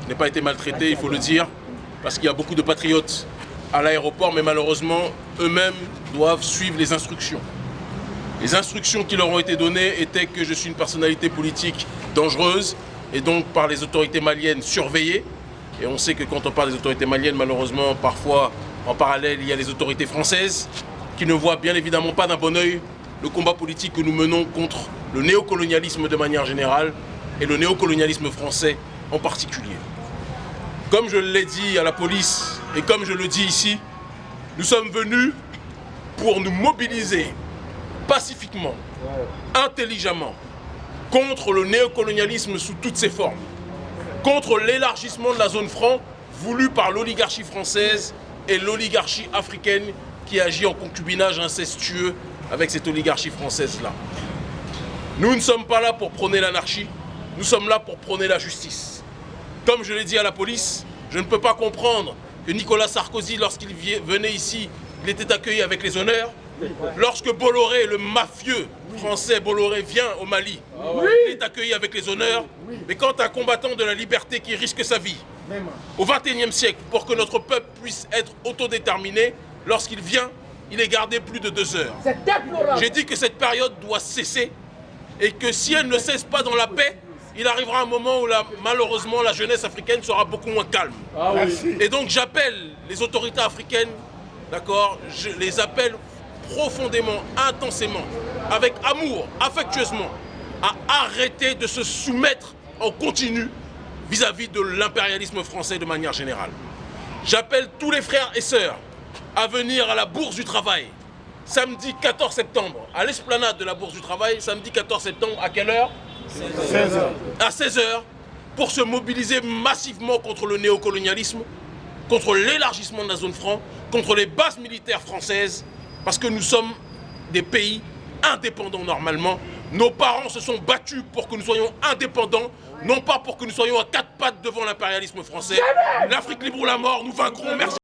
n'ai pas été maltraité, il faut le dire, parce qu'il y a beaucoup de patriotes à l'aéroport, mais malheureusement, eux-mêmes doivent suivre les instructions. Les instructions qui leur ont été données étaient que je suis une personnalité politique dangereuse et donc par les autorités maliennes surveillée. Et on sait que quand on parle des autorités maliennes, malheureusement, parfois, en parallèle, il y a les autorités françaises qui ne voient bien évidemment pas d'un bon œil le combat politique que nous menons contre le néocolonialisme de manière générale et le néocolonialisme français en particulier. Comme je l'ai dit à la police et comme je le dis ici, nous sommes venus pour nous mobiliser pacifiquement, intelligemment, contre le néocolonialisme sous toutes ses formes, contre l'élargissement de la zone franc voulu par l'oligarchie française et l'oligarchie africaine qui agit en concubinage incestueux avec cette oligarchie française-là. Nous ne sommes pas là pour prôner l'anarchie, nous sommes là pour prôner la justice. Comme je l'ai dit à la police, je ne peux pas comprendre que Nicolas Sarkozy, lorsqu'il venait ici, il était accueilli avec les honneurs. Lorsque Bolloré, le mafieux français Bolloré, vient au Mali, il est accueilli avec les honneurs. Mais quand un combattant de la liberté qui risque sa vie au XXIe siècle pour que notre peuple puisse être autodéterminé, lorsqu'il vient, il est gardé plus de 2 heures. J'ai dit que cette période doit cesser et que si elle ne cesse pas dans la paix, il arrivera un moment où malheureusement la jeunesse africaine sera beaucoup moins calme. Et donc j'appelle les autorités africaines, d'accord, je les appelle profondément, intensément, avec amour, affectueusement, à arrêter de se soumettre en continu vis-à-vis de l'impérialisme français de manière générale. J'appelle tous les frères et sœurs à venir à la Bourse du Travail, samedi 14 septembre, à l'esplanade de la Bourse du Travail, samedi 14 septembre, à quelle heure ? 16h. À 16h, pour se mobiliser massivement contre le néocolonialisme, contre l'élargissement de la zone franc, contre les bases militaires françaises, parce que nous sommes des pays indépendants normalement. Nos parents se sont battus pour que nous soyons indépendants, non pas pour que nous soyons à 4 pattes devant l'impérialisme français. L'Afrique libre ou la mort, nous vaincrons. Merci.